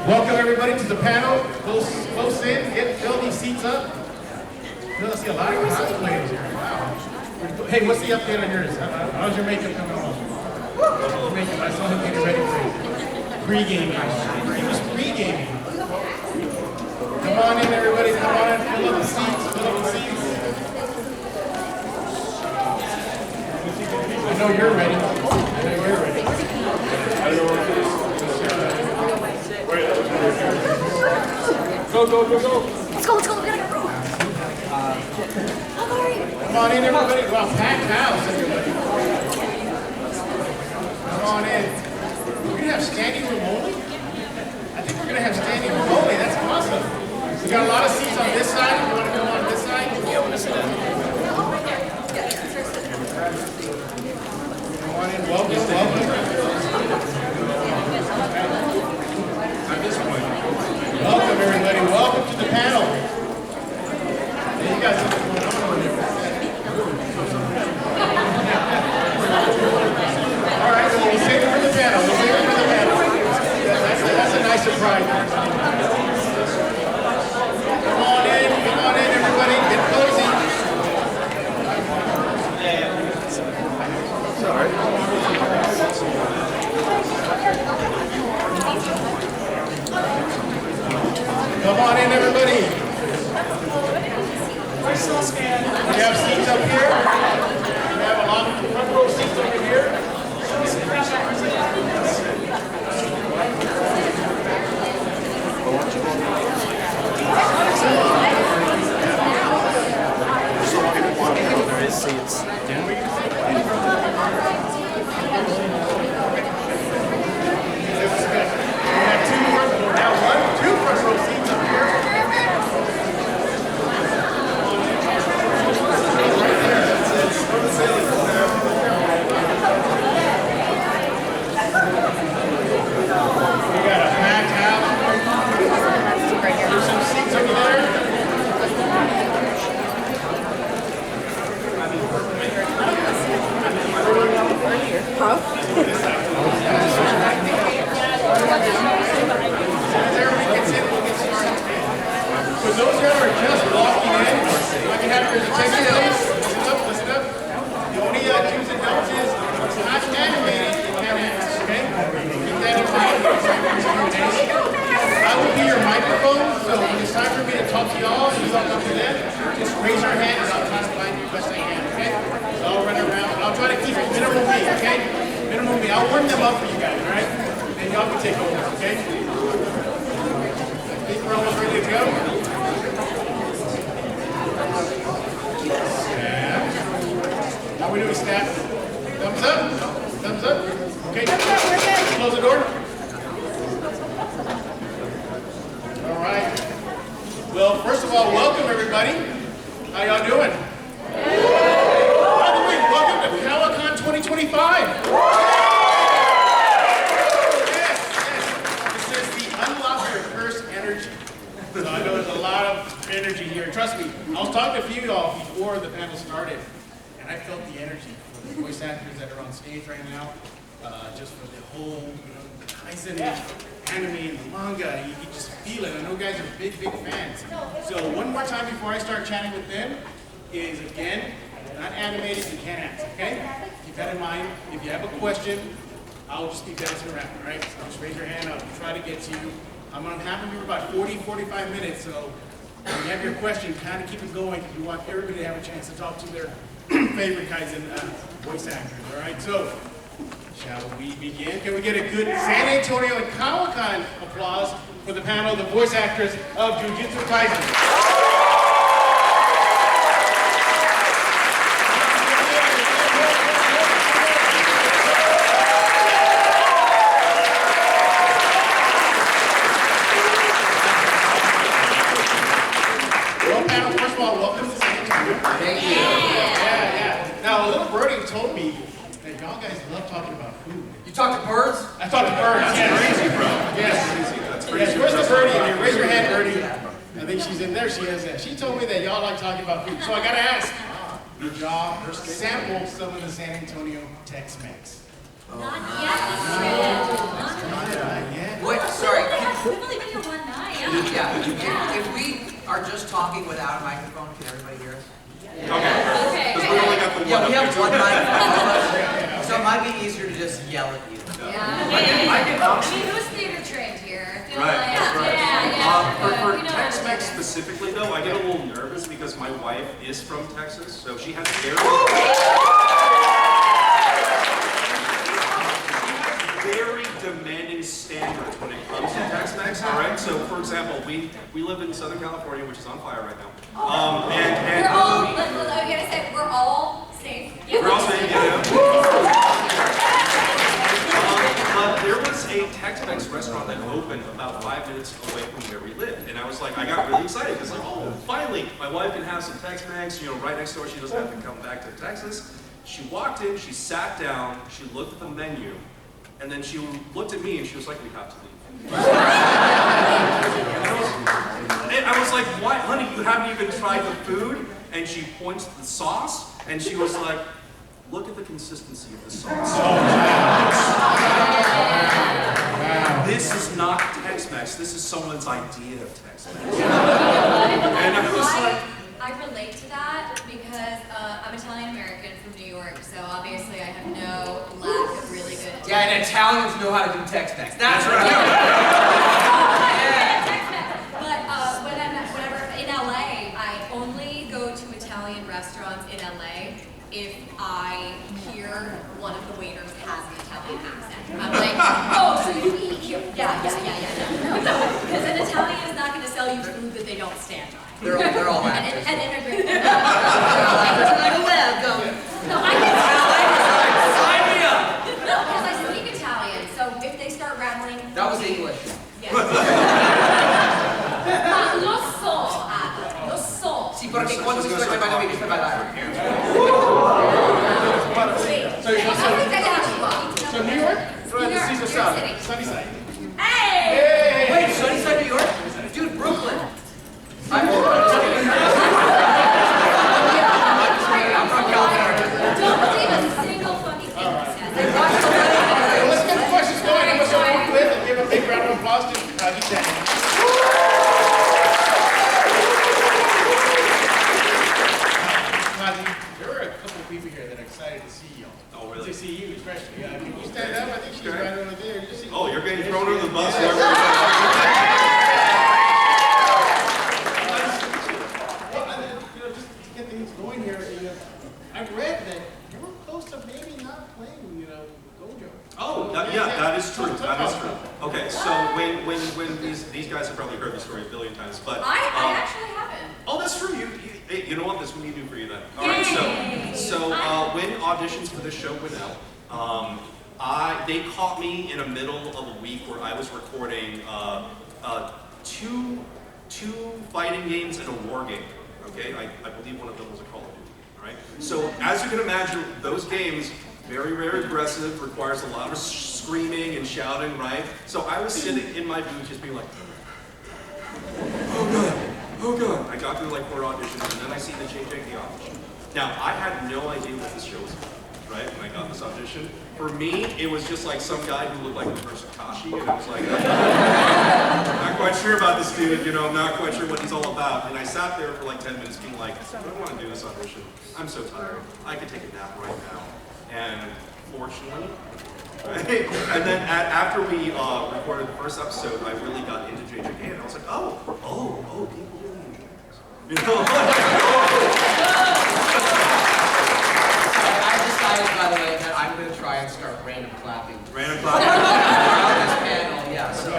Welcome everybody to the panel. Close in, fill these seats up. I see a lot of cosplayers here. Wow. Hey, what's the update on yours? How's your makeup coming along? Makeup, I saw him getting ready for pre-gaming. He was pre-gaming. Come on in everybody, come on in, fill up the seats, fill up the seats. I know you're ready. I know you're ready. Go. Let's go, we gotta go. Come on in, everybody. Well, packed house, everybody. Come on in. We're gonna have standing room only? I think we're gonna have standing room only. That's awesome. We got a lot of seats on this side. If you want to come on this side, you'll be able to sit down. Come on in. Welcome. Welcome, everybody. Welcome to the panel. Hey, you got something going on over there. All right, so we'll save it for the panel. That's a nice surprise. Come on in, everybody. Get cozy. Sorry. Come on in, everybody. We have seats up here. We have a lot of front row seats over here. There is seats. Two front row seats up here. We got a packed house. There's some seats over there. Huh? For those that are just walking in, I can have your attention, please. Listen up. The only do's and don'ts is it's not animated, you can't ask, okay? Keep that in mind. I will be your microphone, so when it's time for me to talk to y'all and you talk up to them, just raise your hand and I'll try to find you best I can, okay? So I'll run around. I'll try to keep it minimum me, okay? Minimum me. I'll warm them up for you guys, all right? And y'all can take over, okay? I think we're almost ready to go. How we doing, staff? Thumbs up? Thumbs up? Okay. Close the door. All right. Well, first of all, welcome everybody. How y'all doing? By the way, welcome to Kawacon 2025. Yes. This is the Unlock Your Curse energy. So I know there's a lot of energy here. Trust me, I was talking to a few of y'all before the panel started, and I felt the energy from the voice actors that are on stage right now, just for the whole, Kaisen anime and the manga. You can just feel it. I know guys are big fans. So one more time before I start chatting with them is, again, not animated, you can't ask, okay? Keep that in mind. If you have a question, I'll just be dancing around, all right? So just raise your hand, I'll try to get to you. I'm going to have them for about 40-45 minutes, so when you have your question, kind of keep it going. You want everybody to have a chance to talk to their favorite Kaisen voice actors, all right? So, shall we begin? Can we get a good San Antonio and Kawacon applause for the panel of the voice actors of Jujutsu Kaisen? Now, a little birdie told me that y'all guys love talking about food. You talk to birds? I talk to birds. That's crazy, bro. Yes. That's crazy. Yes. Where's the birdie in here? Raise your hand, birdie. I think she's in there. She has that. She told me that y'all like talking about food. So I gotta ask, did y'all sample some of the San Antonio Tex-Mex? Not yet. Not yet. Wait, sorry. We've only Yeah. If we are just talking without a microphone, can everybody hear us? Okay. Because we only got the one Yeah, we up have here. one microphone, so it might be easier to just yell at you. I mean, who's theater trained here? I feel Right, like, that's right. yeah. For You know Tex-Mex what I'm specifically, though, I get a little nervous because my wife is from Texas, so she has very demanding standards when it comes to Tex-Mex. All right. So, for example, we live in Southern California, which is on fire right now. We're all, I gotta say, we're all safe. We're all safe, yeah. But there was a Tex-Mex restaurant that opened about 5 minutes away from where we lived, and I was like, I got really excited because like, oh, finally, my wife can have some Tex-Mex. You know, right next door. She doesn't have to come back to Texas. She walked in, she sat down, she looked at the menu, and then she looked at me and she was like, we have to leave. And I was like, what, honey? You haven't even tried the food? And she points to the sauce, and she was like, look at the consistency of the sauce. This is not Tex-Mex. This is someone's idea of Tex-Mex. And I was like, I relate to that because I'm Italian-American from New York, so obviously I have no lack of really good Italian. Yeah, and Italians know how to do Tex-Mex. That's right. But whenever in LA, I only go to Italian restaurants in LA if I hear one of the waiters has an Italian accent. I'm like, oh, so you eat here? Yeah. No. Because an Italian is not going to sell you food that they don't stand on. They're all actors. And immigrant. Like a web, go. No, I can Sign me up. No, because I speak Italian, so if they start rattling... That was English. Yes. Ma lo so, Ada, lo so. Sì, perché quando si sta parlando mi sta parlando. So New York? Right, the Caesar South. Sunnyside. Hey! Wait, Sunnyside, New York? Dude, Brooklyn. I'm from California. Don't believe a single fucking thing he says. Let's get the questions going. I'm going to show you a clip and give a big round of applause to Kaiji Tang. Kaiji, there are a couple of people here that are excited to see you. Oh, really? To see you, especially. Can you stand up? I think she's right over there. You see? oh, you're getting thrown under the bus. Just to get things going here, I've read that you were close to maybe not playing, Gojo. Oh, that is true. That is true. Okay, so when these guys have probably heard the story a billion times, but I actually haven't. oh, that's true. You know what? This will be new for you then. All right. So when auditions for this show went out, they caught me in the middle of a week where I was recording two fighting games and a war game. Okay, I believe one of them was a Call of Duty. All right. So as you can imagine, those games very, very aggressive, requires a lot of screaming and shouting. Right. So I was sitting in my booth just being like, oh god. Oh god! I got through like 4 auditions, and then I see the JJK audition. Now, I had no idea what this show was about, right? When I got this audition, for me, it was just like some guy who looked like Reverse Akashi, and I was like, I'm not quite sure about this dude, I'm not quite sure what he's all about. And I sat there for like 10 minutes being like, I don't want to do this audition. I'm so tired. I could take a nap right now. And fortunately, right? And then after we recorded the first episode, I really got into JJK, and I was like, oh, people really enjoy this. I decided, by the way, that I'm going to try and start random clapping. Random clapping. On this panel, yeah. So.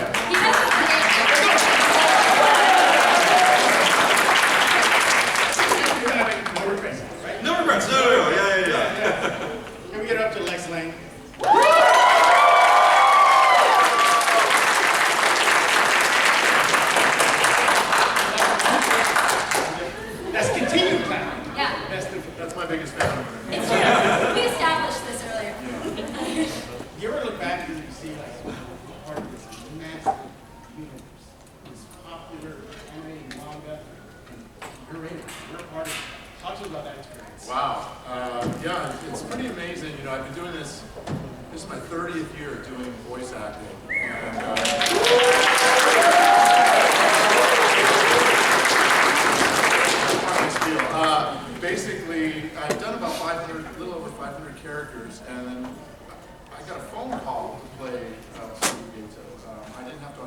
No regrets, right? No regrets. No. Yeah. Can we get up to Lex Lang? That's continued time. Yeah. That's my biggest fan. It's true. We established this earlier. You ever look back and you see like part of this massive universe, this popular anime and manga, and you're in it. You're a part of it. Talk to us about that experience. Wow. Yeah, it's pretty amazing. I've been doing this is my 30th year doing voice acting. And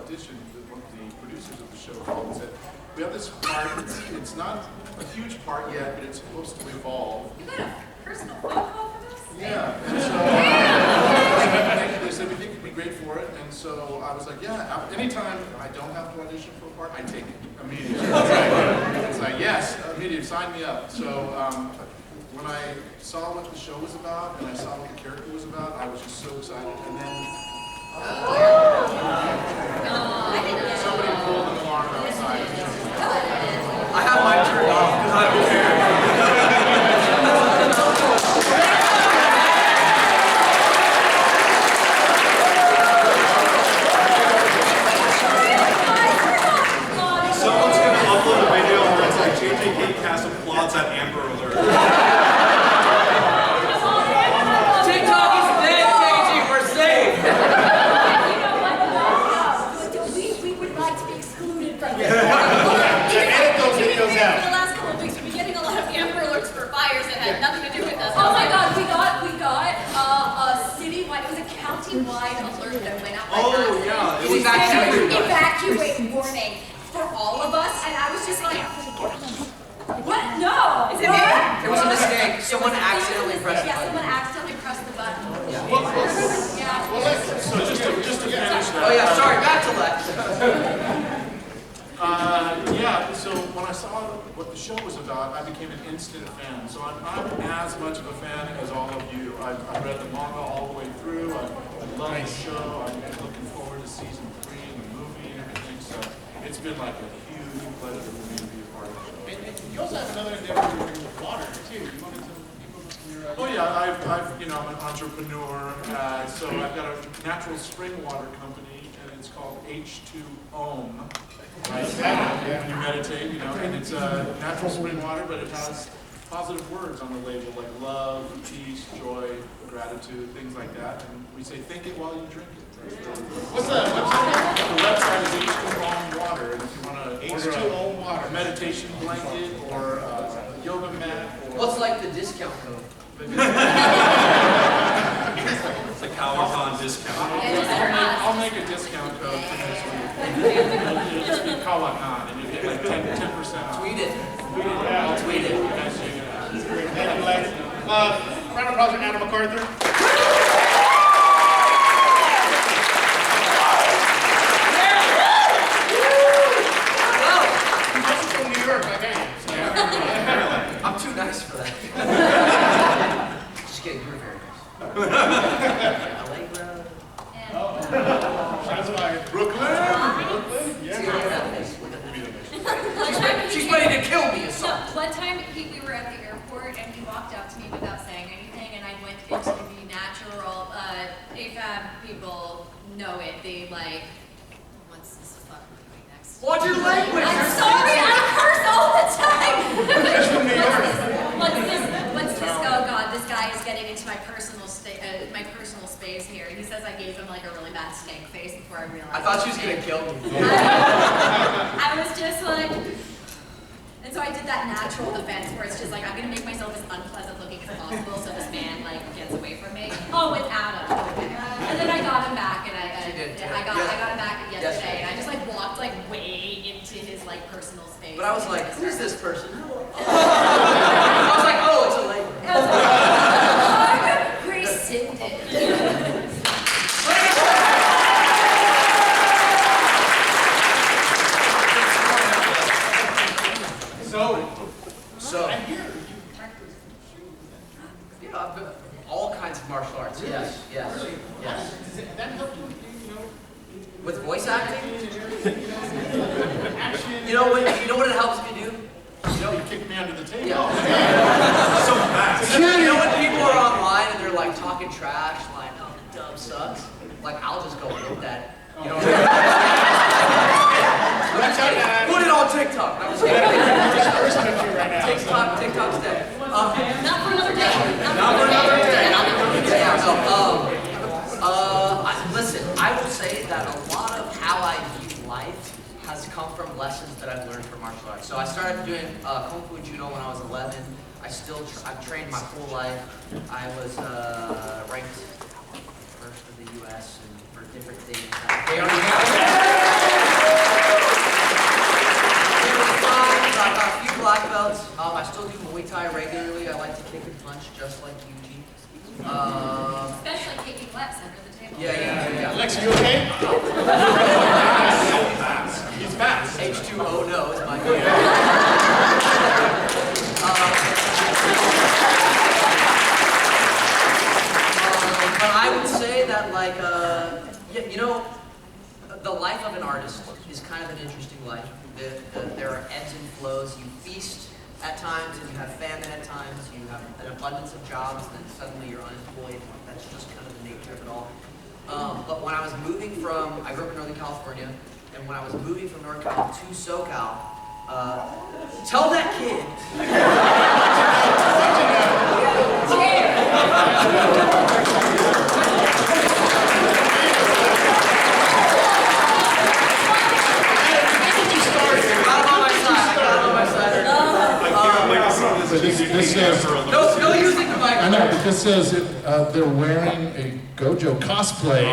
audition, one of the producers of the show called and said, we have this part, it's not a huge part yet, but it's supposed to evolve. You got a personal phone call for this? Yeah, and so they said we think you'd be great for it, and so I was like, yeah, anytime I don't have to audition for a part, I take it immediately. It's like, yes, immediately, sign me up. So when I saw what the show was about, and I saw what the character was about, I was just so excited. And then somebody pulled an alarm outside. I have mine turned off because I don't care. Someone's gonna upload a video where it's like JJK cast applauds at Amber Alert. TikTok is dead, KG. We're safe. You know what? We would like to be excluded from this. Edit those videos For out. the last couple of weeks, we've been getting a lot of Amber Alerts for fires that had nothing to do with us. Oh my God, we got a citywide, it was a county-wide alert that went out. Oh, yeah. It was evacuate. Evacuate warning for all of us, and I was just like, what? No! Is it me? It was a mistake. Someone accidentally pressed the Yeah, button. someone accidentally pressed the button. Yeah. So just to finish that. Oh yeah, sorry. Back to Lex. Yeah, so when I saw what the show was about, I became an instant fan. So I'm as much of a fan as all of you. I've read the manga all the way through. I love the show. I'm looking forward to season 3 and the movie and everything. So it's been like a huge pleasure for me to be a part of the show. And you also have another endeavor you're doing with water, too. You wanted to give us your... Oh yeah, I'm an entrepreneur. So I've got a natural spring water company, and it's called H2 Om. Right? You meditate, and it's natural spring water, but it has positive words on the label like love, peace, joy, gratitude, things like that. And we say, think it while you drink it. What's the website? The website is H2 Om Water, and if you want to order H2O water. a meditation blanket or a yoga mat, or What's like the discount code? It's a Kawacon discount. I'll make a discount code for this week. It'll just be Kawacon, and you get like 10% off. Tweet it. I'll tweet it. You guys check it out. Thank you, Lex. Round of applause for Anne McArthur. She's from New York, like I am. So. I'm too nice for that. Just kidding. You're very nice. Allegra. Shots fired. Brooklyn! She's ready to kill me or So something. one time we were at the airport and he walked up to me without saying anything, and I went into the natural AFAB people know it. They like, what's this fucking doing next? Watch your language. I'm sorry, I curse all the time. She's from New York. Once this, oh God, this guy is getting into my personal space here. He says I gave him like a really bad stank face before I realized. I thought she was gonna kill me. I was just like, and so I did that natural defense where it's just like I'm gonna make myself as unpleasant looking as possible so this man like gets away from me. Oh, with Adam. And then I got him back, and I got him back yesterday, and I just like walked like way into his like personal space. But I was like, who's this person? I was like, oh, it's a lady. Rescinded. So, I hear you practice shooting. all kinds of martial arts. Yes. Does that help you, With voice acting? action? You know what it helps me do? You kicked me under the table. Yeah. So fast. You know when people are online and they're like talking trash, like, oh, the dub sucks? Like, I'll just go with that. You know what I mean? Put it on TikTok. I'm just kidding. Right now. TikTok's dead. Not for another day. Not for another day. Yeah, so, listen, I will say that a lot of how I view life has come from lessons that I've learned from martial arts. So I started doing Kung Fu Judo when I was 11. I've trained my whole life. I was ranked first in the U.S. and for different things. They already have Muay Thai regularly. I like to kick and punch just like Yuji. Especially kicking Lex under the table. Yeah. Lex, you okay? He's fast. H2O no is my name. But I would say that, like, you know, the life of an artist is kind of an interesting life. There are ebbs and flows. You feast at times, and you have famine at times. You have an abundance of jobs, and then suddenly you're unemployed. That's just kind of the nature of it all. But when I was moving from, I grew up in Northern California, and when I was moving from North Cal to SoCal, tell that kid. This says, No using the mic. I know, but this says they're wearing a Gojo cosplay.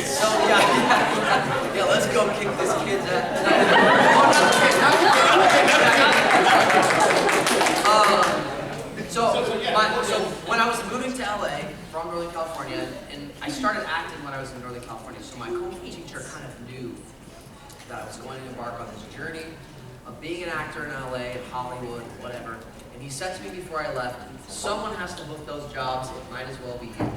So yeah, let's go kick this kid's ass. So when I was moving to LA from Northern California, and I started acting when I was in Northern California, so my kung fu teacher kind of knew that I was going to embark on this journey of being an actor in LA, in Hollywood, whatever. And he said to me before I left, someone has to book those jobs, it might as well be you.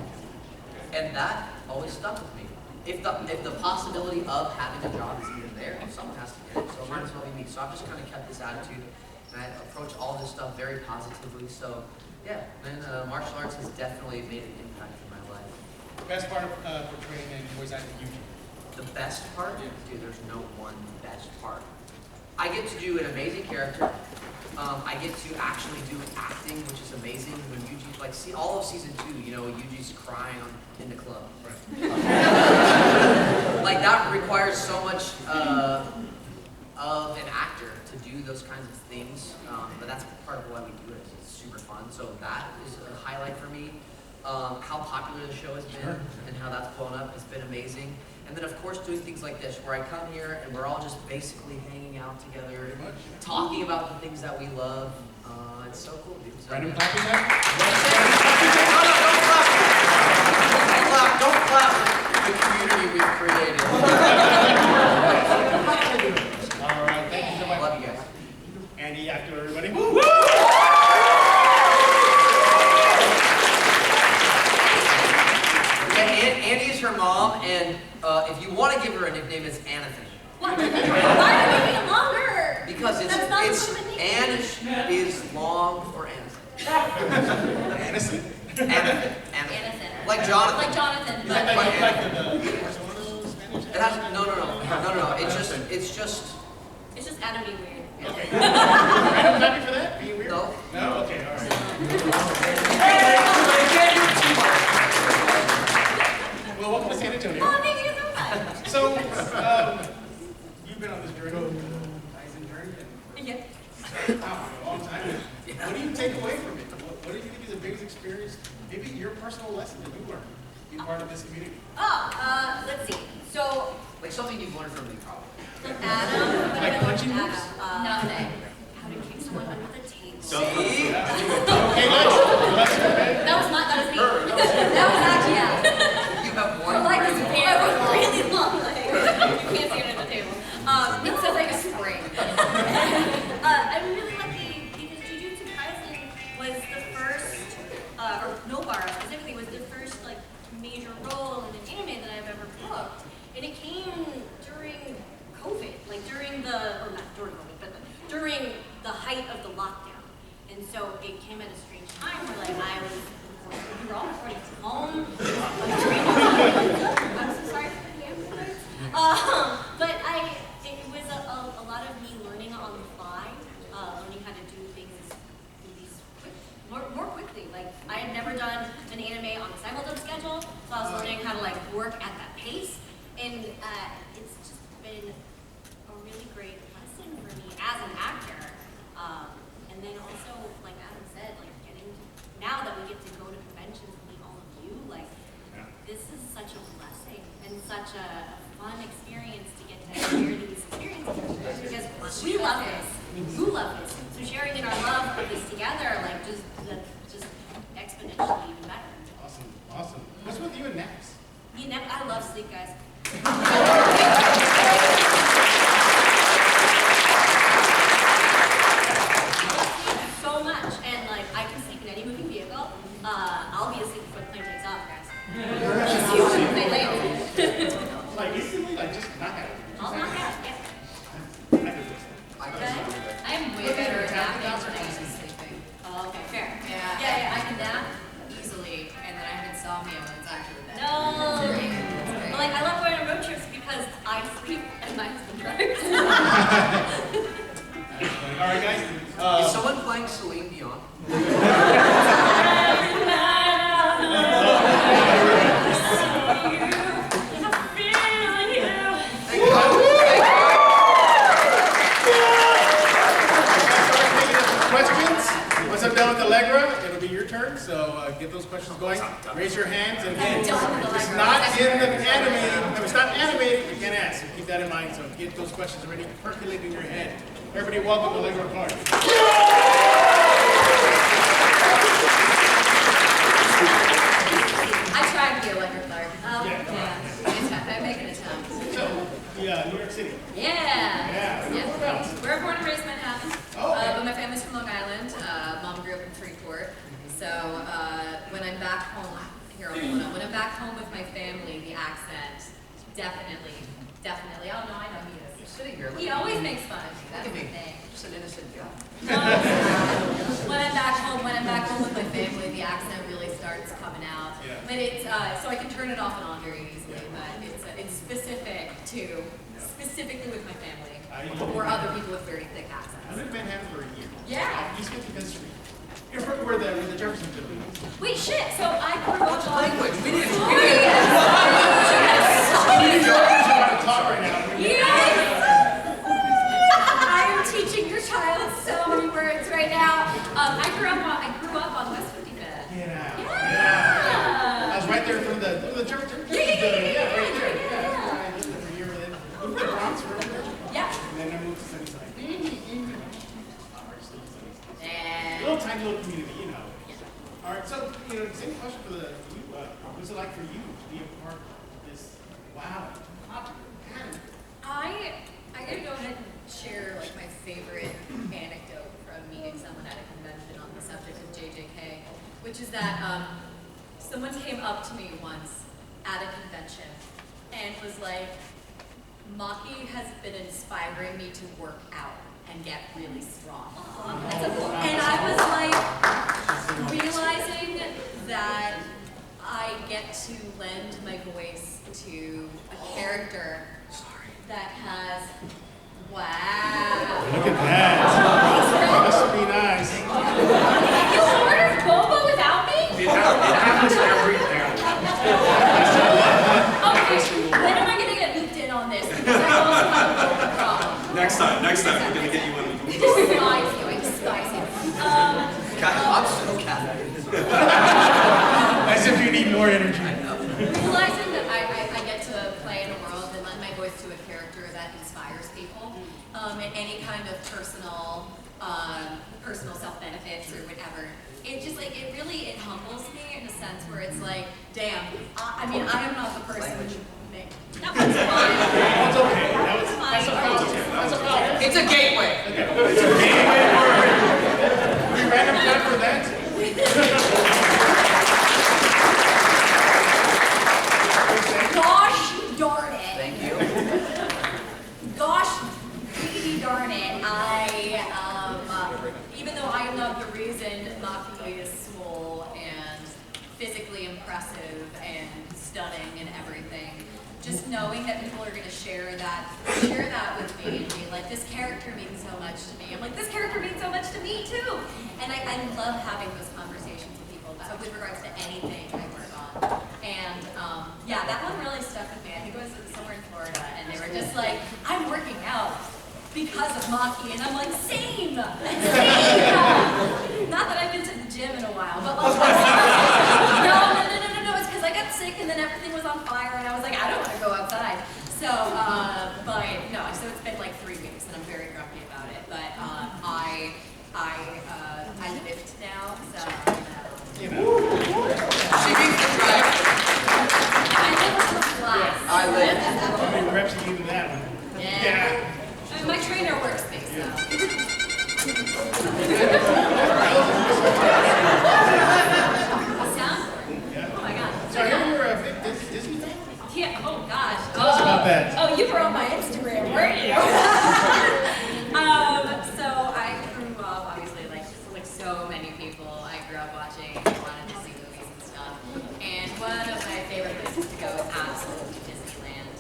And that always stuck with me. If the possibility of having a job is even there, someone has to get it, so it might as well be me. So I've just kind of kept this attitude, and I approach all this stuff very positively. So yeah, and martial arts has definitely made an impact in my life. Best part of portraying and voice acting Yuji. The best part? Dude, there's no one best part. I get to do an amazing character. I get to actually do acting, which is amazing. When Yuji's like, see all of season 2, you know, Yuji's crying in the club. Right. Like that requires so much of an actor to do those kinds of things. But that's part of why we do it. It's super fun. So that is a highlight for me. How popular the show has been and how that's blown up has been amazing. And then, of course, doing things like this, where I come here and we're all just basically hanging out together, talking about the things that we love. It's so cool, dude. So, Random clapping there? Don't clap the community we've created. All right, thank you so much. Love you guys. Anne Yatco, everybody. Woo! Annie is her mom, and if you want to give her a nickname, it's Anathan. What? Why are we making it longer? Because it's Anne is long for Anathan. Aniston. Anathan. Anathan. Like Jonathan. Like Jonathan, Is but that like the Spanish? It has, no. It's just. it's just Adam being weird. Okay. Random clapping for that? Being weird? No. No? Okay, all right. Well, welcome to San Antonio. Oh, thank you so much. So, you've been on this journey, Kaisen journey, Yeah. and wow, a long time. What do you take away from it? What do you think is the biggest experience? Maybe your personal lesson that you learned being part of this community? Let's see. So, Like something you've learned from me, probably. Adam. Like punching moves? Nothing. How to kick someone under the table. See? Okay, Lex. That was me. That was actually, yeah. You have one. Her leg is really very, really long. Like, you can't see it at the table. It says like a spring. I'm really lucky because Jujutsu Kaisen was the first, or Nobara specifically, was the first like major role in an anime that I've ever booked. And it came during COVID, like during the, or not during COVID, but during the height of the lockdown. And so it came at a strange time where like I was, we were all recording from home. I'm so sorry for the ambulance. But it was a lot of me learning on the fly, learning how to do things more quickly. Like I had never done an anime on a simultaneous schedule, so I was learning how to like work at that pace. And it's just been a really great lesson for me as an actor. And then also, like Adam said, like now that we get to go to conventions and meet all of you, like this is such a blessing and such a fun experience to get to share these experiences because we love this. You love this. So sharing in our love of this together, like just exponentially even better. Awesome, awesome. What's with you and naps? Me and I love sleep, guys. So much, and like I can sleep in any moving vehicle. I'll be asleep before the plane takes off, guys. Let's see when they land. Like instantly, like just knock out. I'll knock out, yeah. I am way better at napping than I am sleeping. Oh, okay, fair. Yeah, I can nap easily, and then I have insomnia when it's actually bed. No. It's great. But like I love going on road trips because I sleep and my husband drives. All right, guys. Is someone playing Celine Dion? Questions? Once I'm done with Allegra, it'll be your turn. So get those questions going. Raise your hands, and again, if it's not in the animated, if it's not animated, you can't ask. So keep that in mind. So get those questions ready, percolate in your head. Everybody, welcome Allegra Clark. I tried to be Allegra Clark. Yeah. I make an attempt. So, New York City. Yeah. Whereabouts? We're born and raised in Manhattan, Oh, okay. but my family's from Long Island. Mom grew up in Freeport. So when I'm back home, when I'm back home with my family, the accent definitely. Oh no, I know he is. You're sitting here. He always makes fun of me. That's Look the at me. thing. Just an innocent guy. When I'm back home with my family, the accent really starts coming out. Yeah. But it's so I can turn it off and on very easily. But it's specifically with my family or other people with very thick I accents. lived in Manhattan for a year. Yeah. East 55th Street. You're from where the Jefferson Building is. Wait, shit. So I grew up on Language. We need to You're about to talk right now. Yes! I am teaching your child so many words right now. I grew up on West 55th. Yeah. I was right there from the Jefferson Building. Yeah, right there. Yeah. I lived there for a year. Then moved to the Bronx for a bit. Yeah. And then I moved to Sunnyside. And Little tiny little community, you know. All right, so same question for you. What's it like for you to be a part of this? Wow, popular anime. I gotta go ahead and share like my favorite anecdote from meeting someone at a convention on the subject of JJK, which is that someone came up to me once at a convention and was like, Maki has been inspiring me to work out and get really strong. And I was like realizing that I get to lend my voice to a character that has, wow. Look at that. Must be nice. You ordered boba without me? It happens every panel. Okay, when am I gonna get looped in on this? Because I also have a boba problem. Next time, we're gonna get you in. I despise you. I'm so cat. As if you need more energy. Realizing that I get to play in a world and lend my voice to a character that inspires people, and any kind of personal self-benefits or whatever, it just like, it humbles me in a sense where it's like, damn, I mean, I am not the person. That was fine. That's okay. That's a fountain. That's a fountain. It's a gateway. Okay. It's a gateway word. We random time for that. Gosh darn it. Thank you. Gosh really darn it. Even though I am not the reason Maki is swole and physically impressive and stunning and everything, just knowing that people are going to share that with me and be like, this character means so much to me. I'm like, this character means so much to me too. And I love having those conversations with people with regards to anything I work on. And yeah, that one really stuck with me. I think it was somewhere in Florida, and they were just like, I'm working out because of Maki, and I'm like, same. Not that I've been to the gym in a while, but also, no, it's because I got sick, and then everything was on fire, and I was like, I don't want to go outside. So, but no, so it's been like 3 weeks, and I'm very grumpy about it. But I lift now, so. She beats the drive. I lift to the flat. I live. How many reps you give that one? Yeah. My trainer works me, so. Soundboard. Yeah. Oh my god. So I hear you're a big Disney fan? Yeah, oh gosh. Tell us about that. Oh, you were on my Instagram, weren't you? So I grew up, obviously, like so many people, I grew up watching a lot of Disney movies and stuff. And one of my favorite places to go is absolutely Disneyland.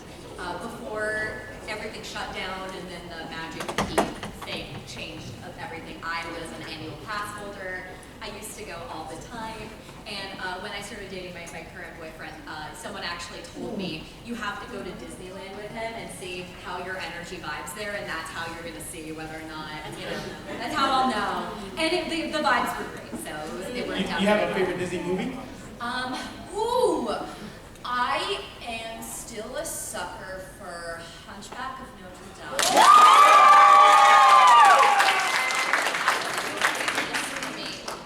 Before everything shut down and then the Magic Keep thing changed of everything, I was an annual pass holder. I used to go all the time. And when I started dating my current boyfriend, someone actually told me, you have to go to Disneyland with him and see how your energy vibes there, and that's how you're going to see whether or not, you know, that's how I'll know. And the vibes were great, so it worked out. You have a favorite Disney movie? I am still a sucker for Hunchback of Notre Dame.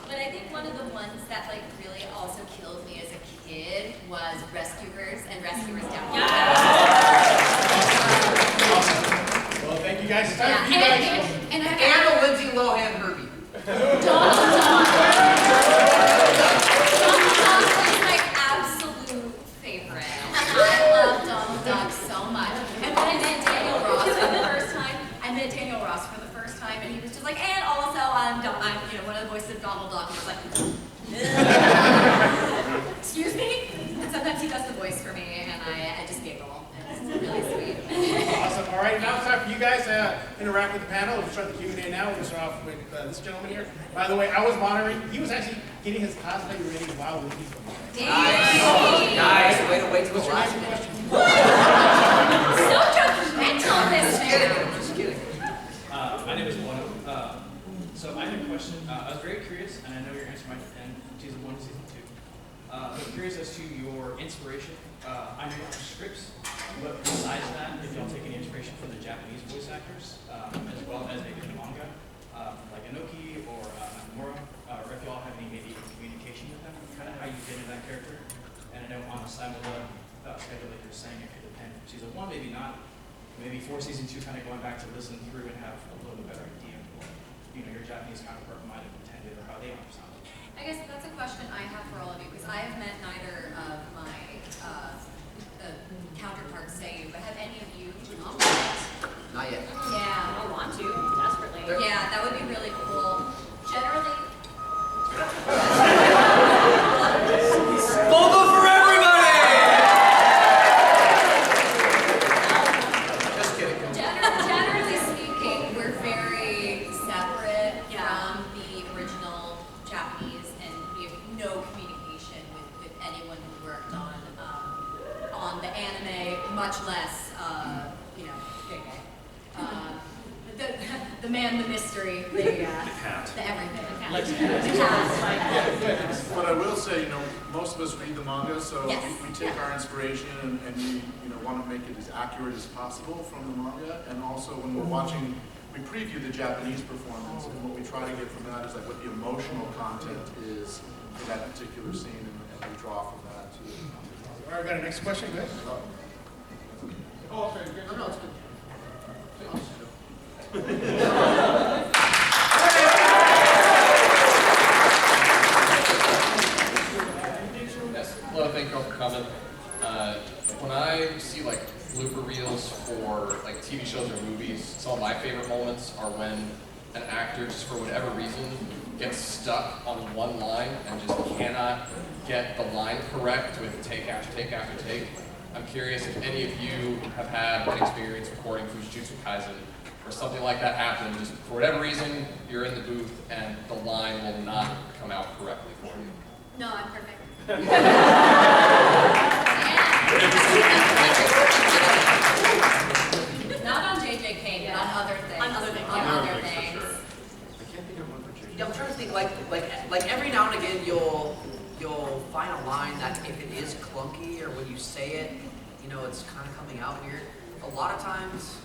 But I think one of the ones that like really also killed me as a kid was Rescuers and Rescuers Down. Awesome. Well, thank you guys. It's time for you guys. And And a Lindsay Lohan Herbie. Donald Duck is my absolute favorite. I love Donald Duck so much. And when I met Daniel Ross for the first time, and he was just like, and also I'm you know, one of the voices of Donald Duck, and I was like, excuse me? And sometimes he does the voice for me, and I just giggle, and it's really sweet. Awesome. All right, now it's time for you guys to interact with the panel. We'll start the Q&A now. We'll start off with this gentleman here. By the way, I was monitoring. He was actually getting his cosplay ready while we were Nice. Way to wait till the last minute. question. So judgmental, this man. Just kidding. My name is Bono. So I have a question. I was very curious, and I know your answer might depend from season 1 to season 2. I'm curious as to your inspiration. I know you have scripts, but besides that, if y'all take any inspiration from the Japanese voice actors, as well as maybe the manga, like Inoki or Nakamura, or if y'all have any maybe communication with them, kind of how you get into that character. And I know on a simultaneous schedule, like you're saying, it could depend from season 1, maybe not. Maybe for season 2, kind of going back to listen through and have a little bit better idea of what, you know, your Japanese counterpart might have intended or how they might have sounded. I guess that's a question I have for all of you, because I have met neither of my counterparts say you, but have any of you not yet? Not yet. Yeah. I want to, desperately. Yeah, that would be really cool. Generally, Boba for everybody! Just kidding. generally speaking, we're very separate from the original Japanese, and we have no communication with anyone who worked on the anime, much less, you know, the man, the mystery, the everything. Lex The cat. But I will say, you know, most of us read the manga, so Yes. we take our inspiration and we, you know, want to make it as accurate as possible from the manga. And also when we're watching, we preview the Japanese performance, and what we try to get from that is like what the emotional content is for that particular scene, and we draw from that too. All right, we got a next question. Go ahead. Oh, okay, good. No, it's good. Hello, thank you all for coming. When I see like blooper reels for like TV shows or movies, some of my favorite moments are when an actor, just for whatever reason, gets stuck on one line and just cannot get the line correct with take after take after take. I'm curious if any of you have had an experience recording Jujutsu Kaisen or something like that happen, just for whatever reason, you're in the booth and the line will not come out correctly for you. No, I'm perfect. Not on JJK, but on other things. On other things, On yeah. other things. I can't think of one for Jake. Yeah, I'm trying to think, like every now and again you'll find a line that if it is clunky or when you you know, it's kind of coming out weird. A lot of times,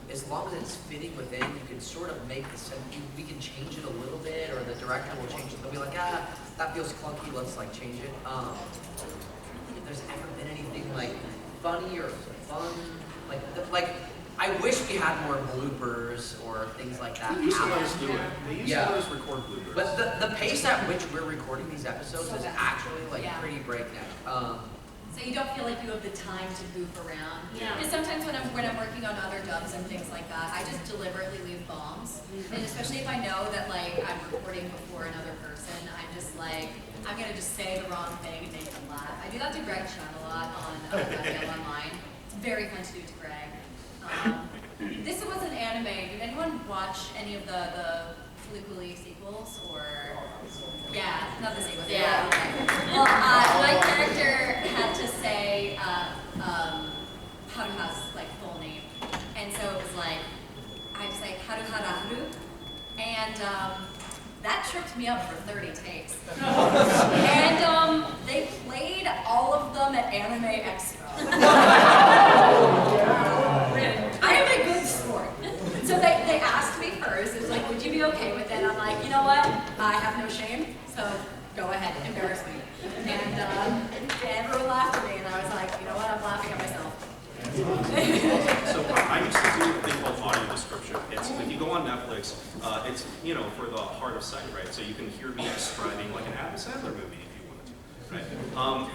as long as it's fitting within, you can sort of make the sense. We can change it a little bit, or the director will change it. They'll be like, that feels clunky. Let's like change it. I don't think if there's ever been anything like funny or fun, like I wish we had more bloopers or things like that. They used to let us do it. They used to let us record bloopers. But the pace at which we're recording these episodes is actually like pretty breakneck. So you don't feel like you have the time to goof around. Yeah. Because sometimes when I'm working on other dubs and things like that, I just deliberately leave bombs. And especially if I know that like I'm recording before another person, I'm just like, I'm gonna just say the wrong thing and make them laugh. I do that to Greg Chun a lot on Ducktail Online. It's very fun to do to Greg. This was an anime. Did anyone watch any of the Fluculi sequels or? Yeah, not the sequels. Yeah. Well, my character had to say Haruha's like full name, and so it was like I was like Haruhararu, and that tripped me up for 30 takes. And they played all of them at Anime Expo. I am a good sport. So they asked me first, it was like, would you be okay with it? I'm like, you know what? I have no shame, so go ahead, embarrass me. And everyone laughed at me, and I was like, you know what? I'm laughing at myself. So I used to do a thing called audio description. It's if you go on Netflix, it's for the hard of sight, right? So you can hear me describing like an Adam Sandler movie if you wanted to, right?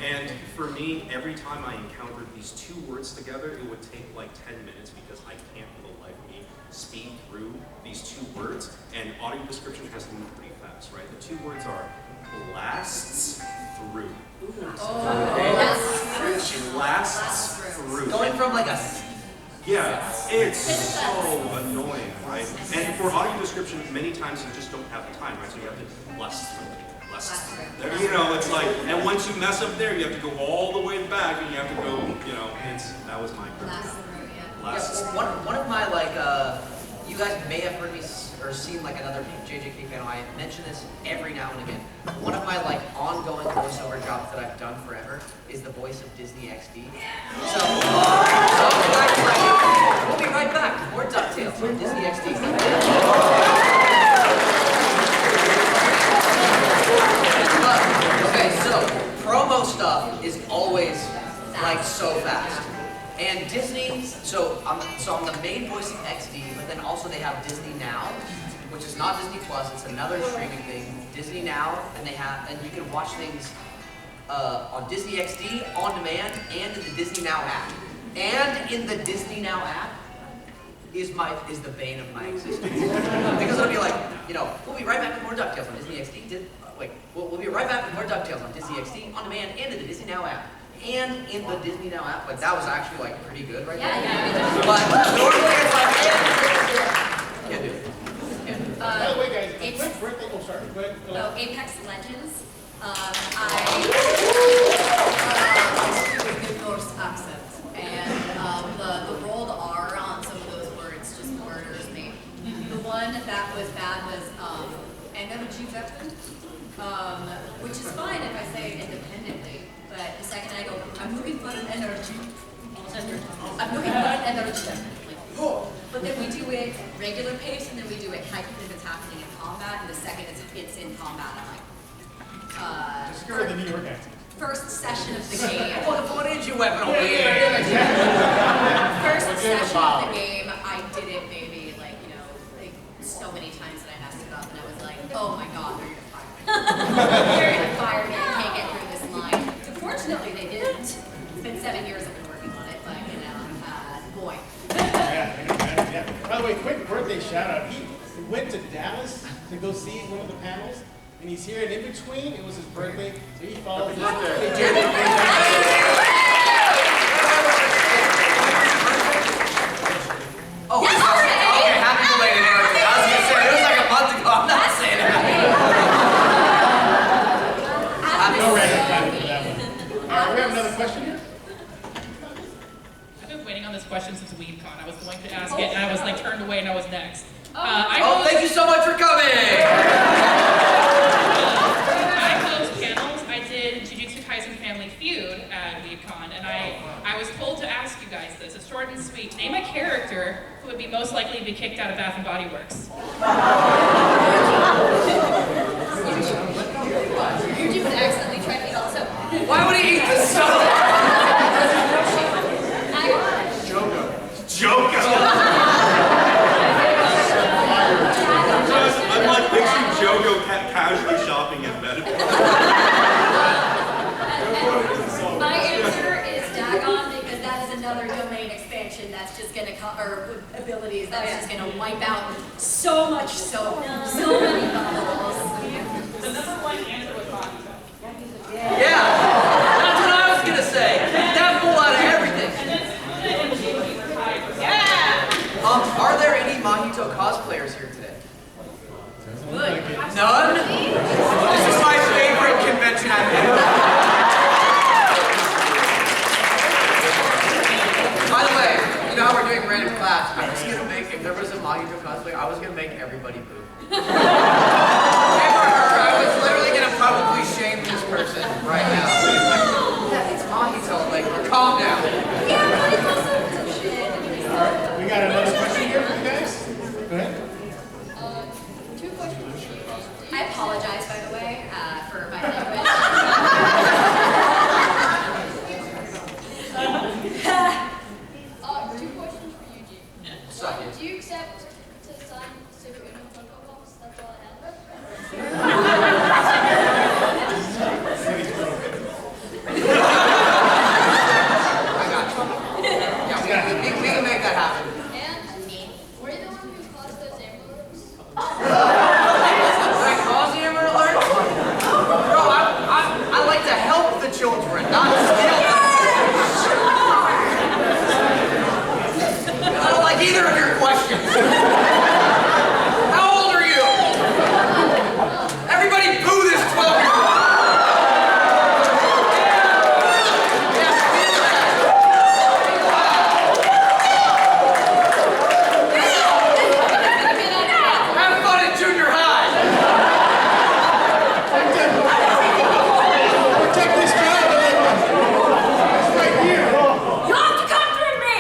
And for me, every time I encountered these two words together, it would take like 10 minutes because I can't for the life of me speed through these two words. And audio description has to move pretty fast, right? The two words are blasts through. Blasts through. Going from like a it's so annoying, right? And for audio description, many times you just don't have the time, right? So you have to blast through. It's like, and once you mess up there, you have to go all the way back, and you have to go, that was my blast through. One of my you guys may have heard me or seen like another JJK panel. I mention this every now and again. One of my ongoing voiceover jobs that I've done forever is the voice of Disney XD. So we'll be right back with more DuckTales on Disney XD. Okay, so promo stuff is always so fast. And Disney, so I'm the main voice of XD, but then also they have Disney Now, which is not Disney Plus, it's another streaming thing. Disney Now, and you can watch things on Disney XD, on demand, and in the Disney Now app. And in the Disney Now app is the bane of my existence. Because it'll be like, we'll be right back with more DuckTales on Disney XD. We'll be right back with more DuckTales on Disney XD, on demand, and in the Disney Now app. And in the Disney Now app, that was actually pretty good right there. Yeah. But normally it's can't do it. By the way, guys, quick birthday. Oh, sorry. Go ahead. So Apex Legends, I with good Norse accent, and the rolled R on some of those words just murders me. The one that was bad was Energy, which is fine if I say it independently. But the second I go, I'm looking for an energy. I'm looking for an energy. But then we do it regular pace, and then we do it hyper if it's happening in combat. And the second it's in combat, I'm like, Just go with the New York accent. First session of the game. What is your weapon over here? First session of the game, I did it maybe so many times that I messed it up, and I was like, oh my god, they're gonna fire me. They're gonna fire me. I can't get through this line. Fortunately, they didn't. It's been 7 years I've been working on it, but boy. Yeah. By the way, quick birthday shout out. He went to Dallas to go see one of the panels, and he's here, and in between, it was his birthday, so he followed his Oh, okay, happy belated birthday. I was going to say, it was like a month ago. I'm not saying it. No random time for that one. All right, we have another question here. I've been waiting on this question since WeebCon. I was going to ask it, and I was turned away, and I was next. Thank you so much for coming! I host panels. I did Jujutsu Kaisen Family Feud at WeebCon, and I was told to ask you guys this. It's short and sweet. Name a character who would be most likely to be kicked out of Bath and Body Works. Yuji would accidentally try to eat also. Why would he eat this stuff? Jogo. I'm like picturing Jogo casually shopping in bed. My answer is Dagon because that is another domain expansion that's just gonna or abilities that's just gonna wipe out so much soap, so many bubbles. The #1 answer was Mahito. Yeah, that's what I was gonna say. That fool out of everything. And then Suna and Shinji were tied for second. Yeah. Are there any Mahito cosplayers here today? None? This is my favorite convention I've been to. By the way, you know how we're doing random class? I was gonna make, if there was a Mahito cosplay, I was gonna make everybody boo. Him or her, I was literally gonna publicly shame this person right now. Yeah, it's Mahito, like, calm down. Yeah, but it's also shit. We got another question here for you guys. Go ahead. 2 questions. I apologize, by the way, for my language. 2 questions for Yuji. Suck it. Do you accept to sign Suguru Geto Funko Pops? That's all I have. I got you. Yeah, we can make that happen. And were you the one who caused those Amber Alerts? Did I cause the Amber Alert? Bro, I like to help the children, not steal them. I don't like either of your questions. How old are you? Everybody boo this 12-year-old. Have fun in junior high. Protect this child, Allegra. It's right here. You have to come through me!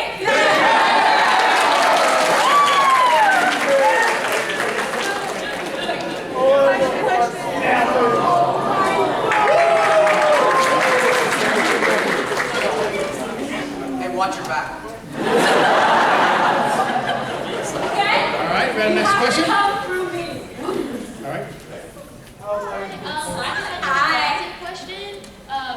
Hey, watch your back. Okay? All right, we got a next question. Come through me. All right. Hi. Question.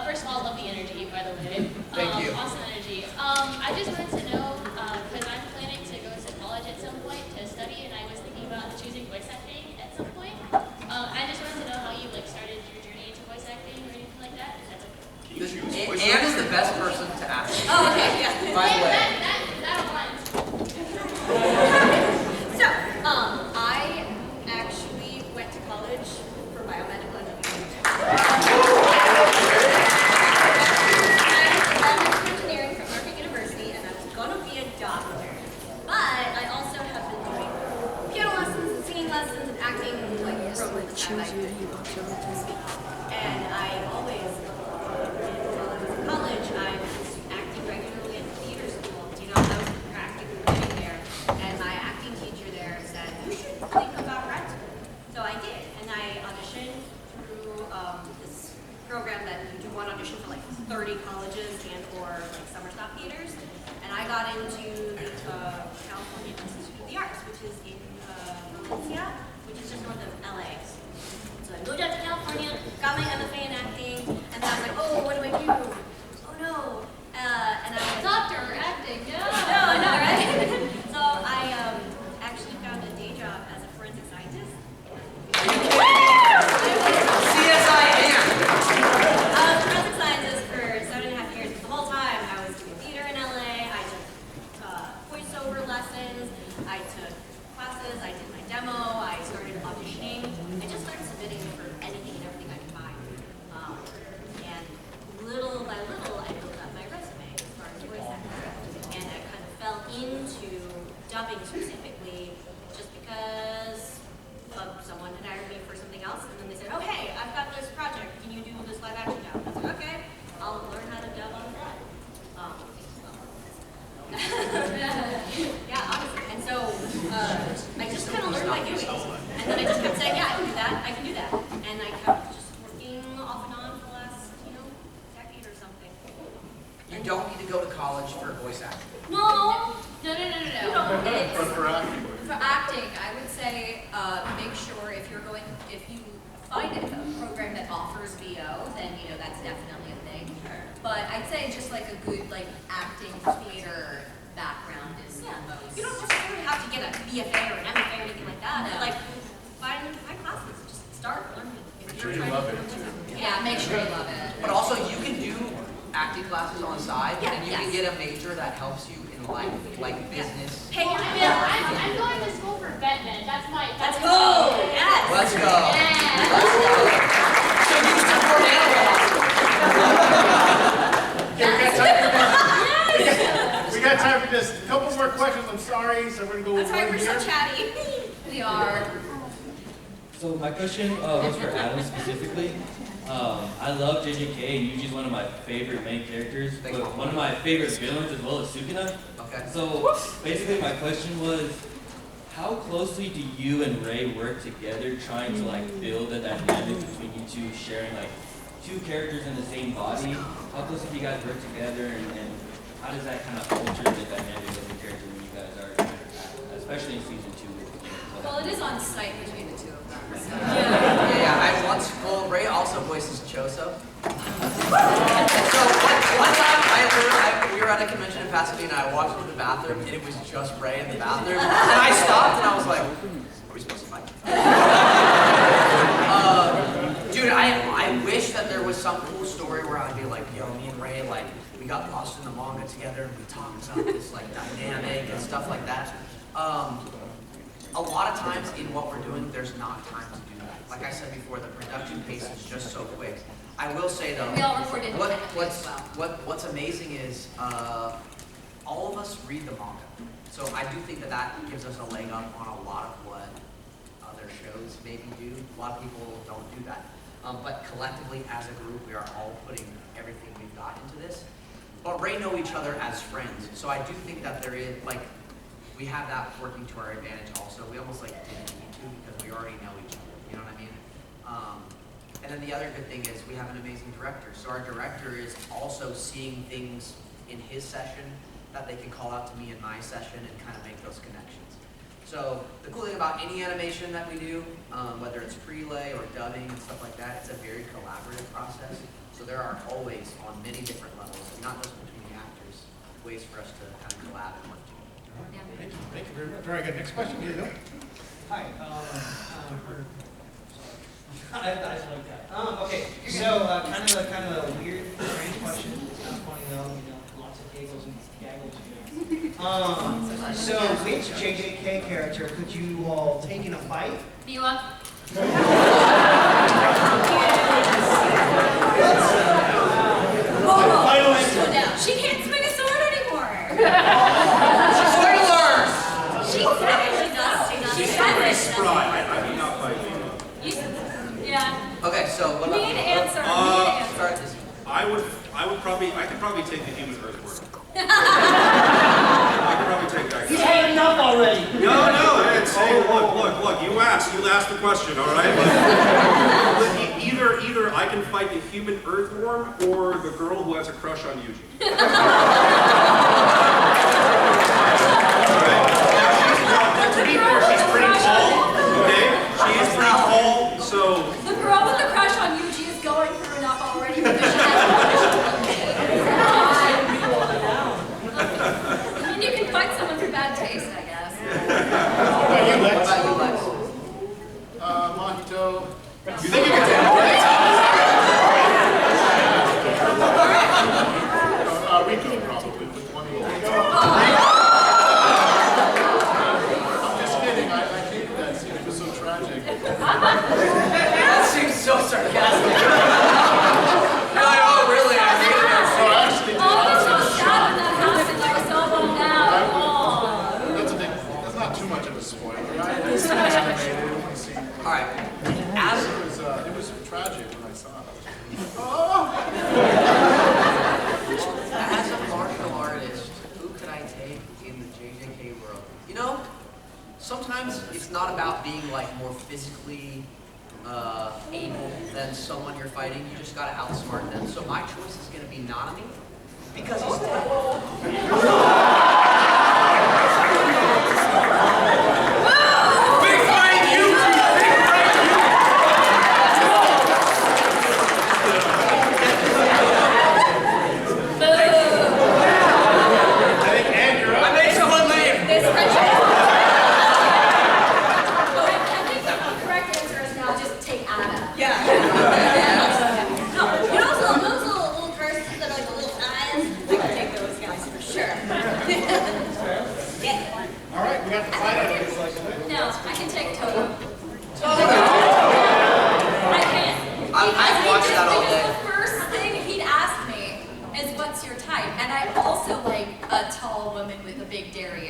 First of all, love the energy, by the way. Thank you. Awesome energy. I just wanted to know, because I'm planning to go to college at some point to study, and I was thinking about choosing voice acting at some point. I just wanted to know how you started your journey into voice acting or anything like that. If that's okay. Anne is the best person to ask. Oh, okay, yeah. By the way. That aligns. So, I actually went to college for biomedical engineering. I'm engineering from Harvard University, and I was going to be a doctor. But I also have been doing piano lessons and singing lessons and acting like from the time I could speak. And I always, while I was in college, I was acting regularly at theater school. You know, I was practically living there, and my acting teacher there said, "You should think about grad school." So I did, and I auditioned through this program that you do one audition for like 30 colleges and or like summer stop theaters. And I got into the California Institute of the Arts, which is in Valencia, which is just north of LA. So I moved out to California, got my MFA in acting, and then I was like, oh, what do I do? Oh no. And I was like, Doctor, acting, no, I know, right? So I actually found a day job as a forensic scientist. CSI Anne. I was a forensic scientist for 7.5 years. The whole time I was doing theater in LA. I took voiceover lessons. I took classes. I did my demo. I started auditioning. I just started submitting for anything and everything I could find. And little by little, I built up my resume as far as voice acting. And I kind of fell into dubbing specifically just because someone had hired me for something else, and then they said, "Oh, hey, I've got this project. Can you do this live action job?" I was like, "Okay, I'll learn how to dub on the fly." No. No. It's, For acting. for acting, I would say make sure if you find a program that offers VO, then that's definitely a thing. But I'd say just like a good acting theater background is the most. You don't necessarily have to get a BFA or an MFA or anything like that. No. But find classes. Just start learning. If Make sure you're you trying love to it too. Yeah, make sure you love it. But also, you can do acting classes on the side, Yeah, and you can yes. get a major that helps you in life, like business. Pay your I'm bills. going to school for Batman. That's my. Let's go. Yes. Let's go. Yeah. Let's go. So you can support animal We got time for just a couple more questions. I'm sorry, so we're gonna go with That's why one we're so here. chatty. We are. So my question was for Adam specifically. I love JJK and Yuji's one of my favorite main characters, but one of my favorite villains as well as Sukuna. Okay. So basically my question was, how closely do you and Ray work together trying to build a dynamic between you two, sharing two characters in the same body? How closely do you guys work together, and how does that kind of alter the dynamic of the character when you guys are, especially in season 2? Well, it is on site between the two of them. So. Well, Ray also voices Choso. So one time we were at a convention in Pasadena, I walked into the bathroom, and it was just Ray in the bathroom. And I stopped, and I was like, are we supposed to fight? Dude, I wish that there was some cool story where I'd be like, yo, me and Ray, we got lost in the manga together, and we talked about this, dynamic and stuff like that. A lot of times in what we're doing, there's not time to do that. Like I said before, the production pace is just so quick. I will say though, We all record independently as well. what's amazing is all of us read the manga. So I do think that gives us a leg up on a lot of what other shows maybe do. A lot of people don't do that. But collectively as a group, we are all putting everything we've got into this. But Ray know each other as friends. So I do think that there is, we have that working to our advantage also. We almost didn't need to because we already know each other, you know what I mean? And then the other good thing is we have an amazing director. So our director is also seeing things in his session that they can call out to me in my session and kind of make those connections. So the cool thing about any animation that we do, whether it's prelay or dubbing and stuff like that, it's a very collaborative process. So there are always on many different levels, not just between the actors, ways for us to kind of collab and work together. Thank you very much. Very good. Next question. Here you go. Hi. I like that. Okay, so kind of a weird, strange question. It's not funny though. Lots of giggles and gaggles. So which JJK character could you all take in a fight? Mila. Final answer. She can't swing a sword anymore. Spoilers! She does. She's pretty spry. I mean, not by Yeah. Okay, so what about Need answer. Need answer. start this. I could probably take the human earthworm. I could probably take that He's guy. had enough already. No, it's look, you asked the question, all right? But either I can fight the human earthworm or the girl who has a crush on Yuji. To be fair, she's pretty tall, okay? She is pretty tall, so... The girl with the crush on Yuji is going through enough already because she has I mean, you can fight someone for bad taste, I guess. What about you, Lex? Mahito. You think you can take Rico probably with one of those. I'm just kidding. I hated that scene. It was so tragic. That seems so sarcastic. You're like, oh really? I hated that So scene. actually, Oh, it's so sad when that happened. I was so bummed out. Oh. that's not too much of a spoiler. It's animated. It was scene. All right. It was tragic when I saw it. As a martial artist, who could I take in the JJK world? You know, sometimes it's not about being more physically able than someone you're fighting. You just gotta outsmart them. So my choice is gonna be Nanami. Because he's dead. Big fight, Yuji! Big fight, I think Anne, you're up. I made someone leave. This friendship. I think the correct answer is now just take Anna. Yeah. No, you know those little curses that are like the little eyes? I can take those guys for sure. Yeah. All right, we got the fight out of this. No, I can take Toto. I can. I've watched that all day. The first thing he'd ask me is, "What's your type?" And I also like a tall woman with a big derriere.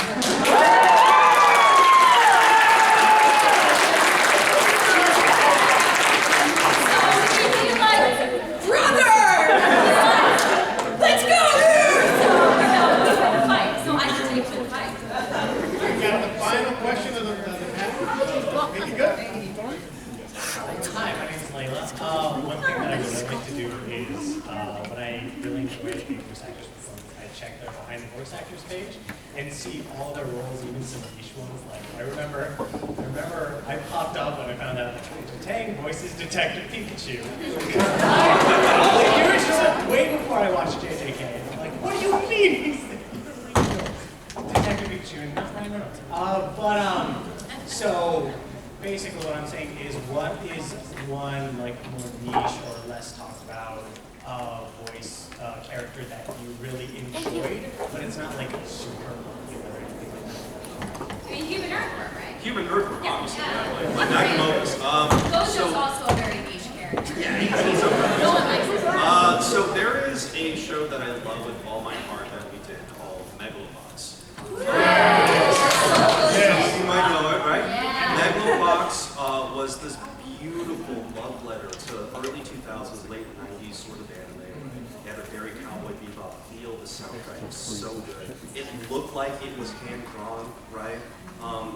One thing that I would like to do is, when I really enjoy a voice actor's performance, I check their behind the voice actors page and see all their roles, even some niche ones. Like I remember I popped up when I found out that Kaiji Tang voices Detective Pikachu. Like, you were just like, way before I watched JJK. I'm like, what do you mean? He's Detective Pikachu and Ryan Reynolds. So basically what I'm saying is, what is one like more niche or less talked about voice character that you really enjoyed, but it's not like super popular or anything like that? I mean, Human Earthworm, right? Human Earthworm, obviously. Yeah. Like Nakamoto's. Gojo's also a very niche character. Yeah, he's okay. No one likes him. So there is a show that I love with all my heart that we did called Megalobox. Yes. You might know it, right? Yeah. Megalobox was this beautiful love letter to early 2000s, late 90s sort of anime. It had a very Cowboy Bebop feel. The soundtrack was so good. It looked like it was hand-drawn, right?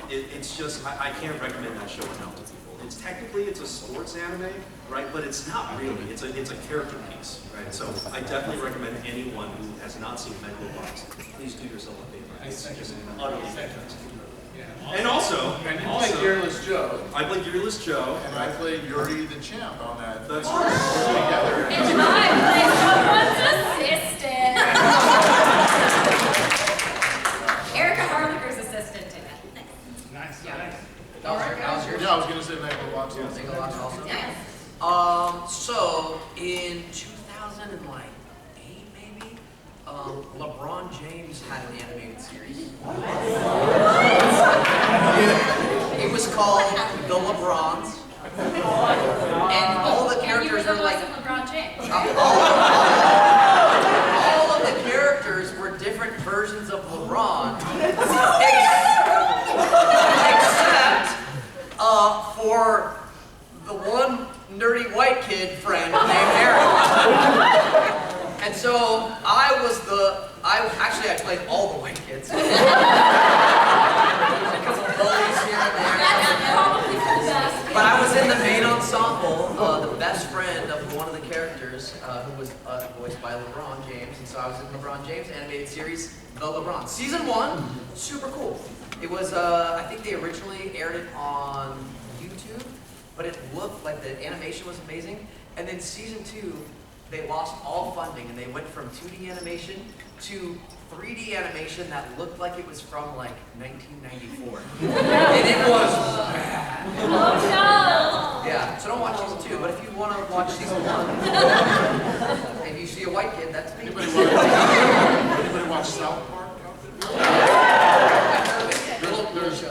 It's just, I can't recommend that show enough to people. It's technically, it's a sports anime, right? But it's not really. It's a character piece, right? So I definitely recommend anyone who has not seen Megalobox, please do yourself a favor. It's just utterly fantastic. And also, you play Gearless Joe. I play Gearless Joe. And I play Yuri the Champ on that. That's right. Together. And I play someone's assistant. Erica Harlicker's assistant in it. Nice, Yeah. nice. That was yours? Yeah, I was going to say Megalobox. Megalobox also? Yes. So in 2008 maybe, LeBron James had an animated series. It was called The LeBrons. And all the characters were like LeBron James. all of the characters were different versions of LeBron, except for the one nerdy white kid friend named Eric. And so I played all the white kids. Because of bullies here and there. That's probably the best. But I was in the main ensemble, the best friend of one of the characters, who was voiced by LeBron James, and so I was in LeBron James animated series, The LeBron. Season 1, super cool. It was, I think they originally aired it on YouTube, but it looked like the animation was amazing. And then season 2, they lost all funding, and they went from 2D animation to 3D animation that looked like it was from like 1994. And it was bad. Oh no! Yeah, so don't watch season 2, but if you want to watch season 1, and you see a white kid, that's me. Anybody watch South Park?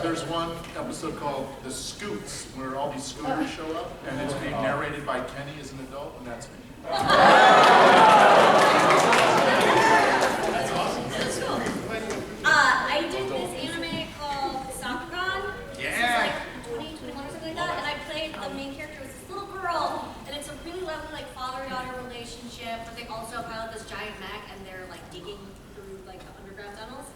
There's one episode called The Scoots, where all these scooters show up, and it's being narrated by Kenny as an adult, and that's me. That's awesome. That's cool. I did this anime called Kawacon. Yeah. This is like 2021 or something like that, and I played the main character was this little girl, and it's a really lovely like father-daughter relationship, but they also pilot this giant mech, and they're like digging through like the underground tunnels.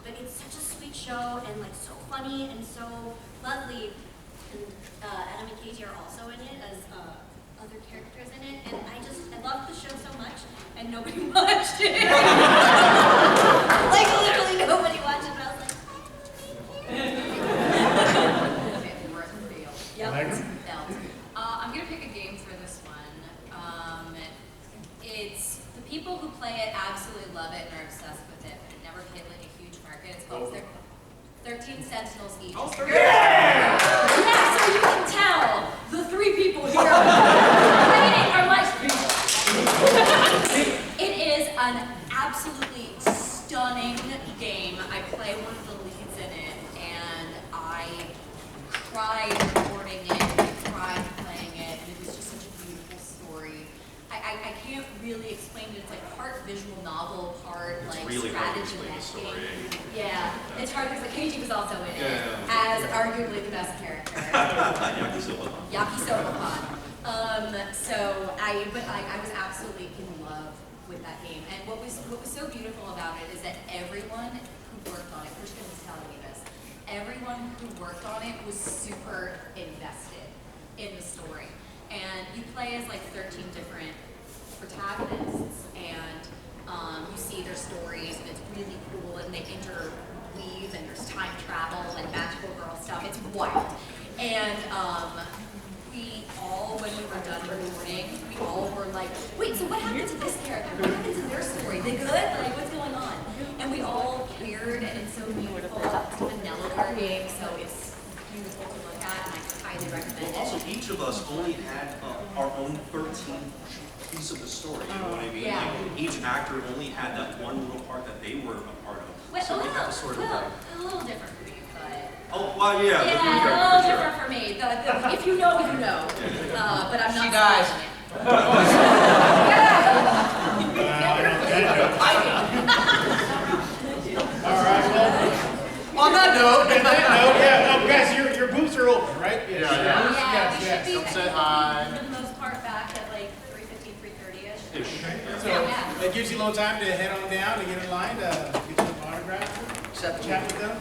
But it's such a sweet show, and like so funny and so lovely. And Adam and Katie are also in it as other characters in it, and I loved the show so much, and nobody watched it. Like literally nobody watched it, but I was like, Yep. Allegra? I'm gonna pick a game for this one. It's the people who play it absolutely love it and are obsessed with it, but it never hit like a huge market. It's called 13 Sentinels each. Oh, 13. Yeah, so you can tell the 3 people here playing are my It is an absolutely stunning game. I play one of the leads in it, and I cried recording it, I cried playing it, and it was just such a beautiful story. I can't really explain it. It's like part visual novel, part It's like really hard to strategy explain the game. story. Yeah, it's hard because Kaiji was also in it Yeah. as arguably the best character. Yakisoba-pan. But I was absolutely in love with that game. And what was so beautiful about it is that everyone who worked on it, Christian was telling me this, everyone who worked on it was super invested in the story. And you play as like 13 different protagonists, and you see their stories, and it's really cool, and they interweave, and there's time travel and magical girl stuff. It's wild. And we all, when we were done recording, we all were like, wait, so what happened to this character? What happened to their story? They good? Like, what's going on? And we all cared, and it's so beautiful. It's a vanilla game, so it's beautiful to look at, and I highly recommend it. Also, each of us only had our own 13 piece of the story, you know what I mean? Yeah. Like, each actor only had that one little part that they were a part of. Well, So we had to sort of like, a little different for you, but... oh, well, yeah. Yeah, a little different for me. If you know, you know. But I'm not... She dies. All right, well, On that note, yeah, oh, guys, your booths are open, right? Yeah. Yeah, we should be, Come say hi. for the most part, back at like 3:50, 3:30ish. So Yeah. it gives you a little time to head on down to get in line to get some autographs, except chat with them.